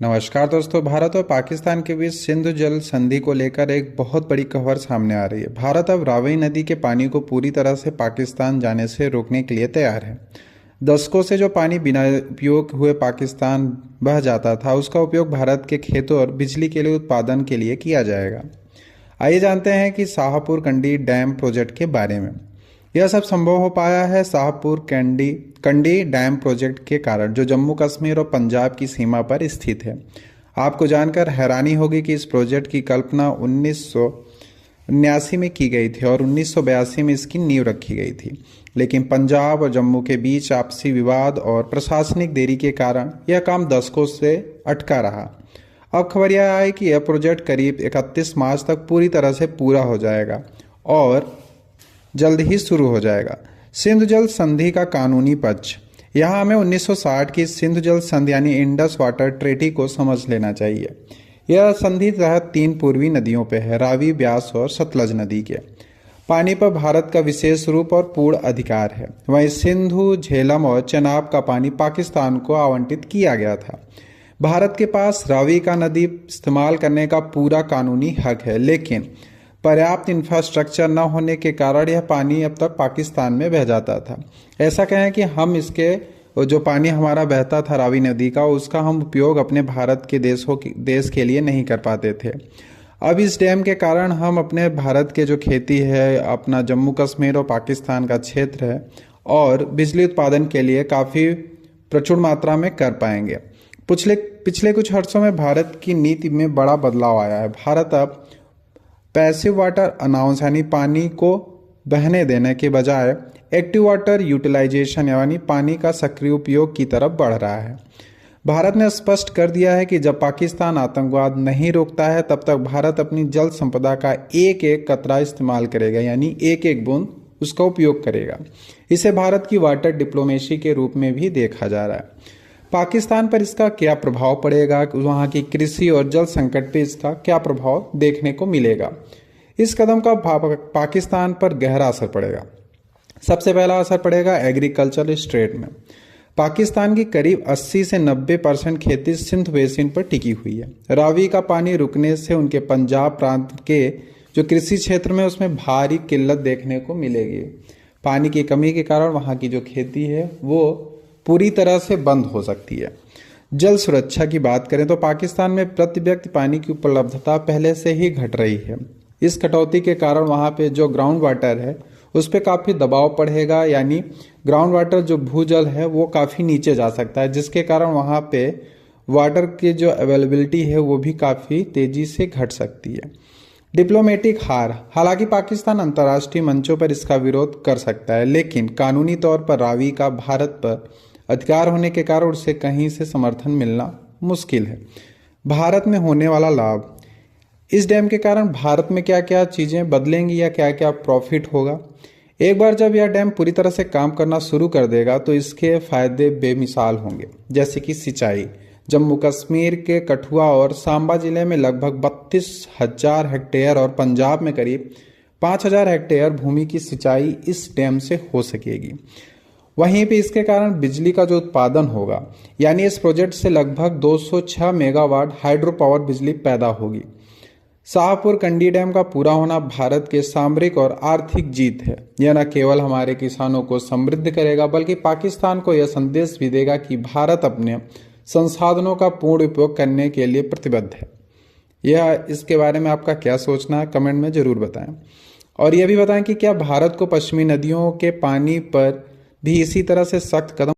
नमस्कार दोस्तों। भारत और पाकिस्तान के बीच सिंधु जल संधि को लेकर एक बहुत बड़ी खबर सामने आ रही है। भारत अब रावी नदी के पानी को पूरी तरह से पाकिस्तान जाने से रोकने के लिए तैयार है। दशकों से जो पानी बिना उपयोग हुए पाकिस्तान बह जाता था, उसका उपयोग भारत के खेतों और बिजली के लिए उत्पादन के लिए किया जाएगा। आइए जानते हैं कि शाहपुर कंडी डैम प्रोजेक्ट के बारे में। यह सब संभव हो पाया है शाहपुर कंडी डैम प्रोजेक्ट के कारण, जो जम्मू कश्मीर और पंजाब की सीमा पर स्थित है। आपको जानकर हैरानी होगी कि इस प्रोजेक्ट की कल्पना 1979 में की गई थी और 1982 में इसकी नींव रखी गई थी, लेकिन पंजाब और जम्मू के बीच आपसी विवाद और प्रशासनिक देरी के कारण यह काम दशकों से अटका रहा। अब खबर यह आई कि यह प्रोजेक्ट करीब 31 मार्च तक पूरी तरह से पूरा हो जाएगा और जल्द ही शुरू हो जाएगा। सिंधु जल संधि का कानूनी पक्ष। यहाँ हमें 1960 की सिंधु जल संधि यानी इंडस वाटर ट्रीटी को समझ लेना चाहिए। यह संधि तहत 3 पूर्वी नदियों पर है, रावी, ब्यास और सतलज नदी के पानी पर भारत का विशेष रूप और पूर्ण अधिकार है। वहीं सिंधु, झेलम और चेनाब का पानी पाकिस्तान को आवंटित किया गया था। भारत के पास रावी का नदी इस्तेमाल करने का पूरा कानूनी हक है, लेकिन पर्याप्त इंफ्रास्ट्रक्चर न होने के कारण यह पानी अब तक पाकिस्तान में बह जाता था। ऐसा कहें कि हम इसके जो पानी हमारा बहता था रावी नदी का, उसका हम उपयोग अपने भारत के देश के लिए नहीं कर पाते थे। अब इस डैम के कारण हम अपने भारत के जो खेती है, अपना जम्मू कश्मीर और पाकिस्तान का क्षेत्र है, और बिजली उत्पादन के लिए काफ़ी प्रचुर मात्रा में कर पाएंगे। पिछले कुछ वर्षों में भारत की नीति में बड़ा बदलाव आया है। भारत अब पैसिव वाटर अनाउंस यानी पानी को बहने देने के बजाय एक्टिव वाटर यूटिलाइजेशन यानी पानी का सक्रिय उपयोग की तरफ बढ़ रहा है। भारत ने स्पष्ट कर दिया है कि जब पाकिस्तान आतंकवाद नहीं रोकता है, तब तक भारत अपनी जल संपदा का एक एक कतरा इस्तेमाल करेगा, यानी एक एक बूंद उसका उपयोग करेगा। इसे भारत की वाटर डिप्लोमेसी के रूप में भी देखा जा रहा है। पाकिस्तान पर इसका क्या प्रभाव पड़ेगा, वहाँ की कृषि और जल संकट पे इसका क्या प्रभाव देखने को मिलेगा। इस कदम का पाकिस्तान पर गहरा असर पड़ेगा। सबसे पहला असर पड़ेगा एग्रीकल्चर स्ट्रेट में। पाकिस्तान की करीब 80 से 90% खेती सिंधु बेसिन पर टिकी हुई है। रावी का पानी रुकने से उनके पंजाब प्रांत के जो कृषि क्षेत्र में उसमें भारी किल्लत देखने को मिलेगी। पानी की कमी के कारण वहाँ की जो खेती है वो पूरी तरह से बंद हो सकती है। जल सुरक्षा की बात करें तो पाकिस्तान में प्रति व्यक्ति पानी की उपलब्धता पहले से ही घट रही है। इस कटौती के कारण वहाँ पे जो ग्राउंड वाटर है उस पर काफ़ी दबाव पड़ेगा, यानी ग्राउंड वाटर जो भूजल है वो काफ़ी नीचे जा सकता है, जिसके कारण वहाँ पे वाटर की जो अवेलेबिलिटी है वो भी काफ़ी तेज़ी से घट सकती है। डिप्लोमेटिक हार। हालांकि पाकिस्तान अंतर्राष्ट्रीय मंचों पर इसका विरोध कर सकता है, लेकिन कानूनी तौर पर रावी का भारत पर अधिकार होने के कारण उसे कहीं से समर्थन मिलना मुश्किल है। भारत में होने वाला लाभ। इस डैम के कारण भारत में क्या क्या चीज़ें बदलेंगी या क्या क्या प्रॉफिट होगा। एक बार जब यह डैम पूरी तरह से काम करना शुरू कर देगा तो इसके फायदे बेमिसाल होंगे, जैसे कि सिंचाई। जम्मू कश्मीर के कठुआ और सांबा जिले में लगभग 32,000 हेक्टेयर और पंजाब में करीब 5,000 हेक्टेयर भूमि की सिंचाई इस डैम से हो सकेगी। वहीं पे इसके कारण बिजली का जो उत्पादन होगा, यानी इस प्रोजेक्ट से लगभग 206 मेगावाट हाइड्रो पावर बिजली पैदा होगी। शाहपुर कंडी डैम का पूरा होना भारत के सामरिक और आर्थिक जीत है। यह न केवल हमारे किसानों को समृद्ध करेगा, बल्कि पाकिस्तान को यह संदेश भी देगा कि भारत अपने संसाधनों का पूर्ण उपयोग करने के लिए प्रतिबद्ध है। यह इसके बारे में आपका क्या सोचना है, कमेंट में जरूर बताएं। और यह भी बताएं कि क्या भारत को पश्चिमी नदियों के पानी पर भी इसी तरह से सख्त कदम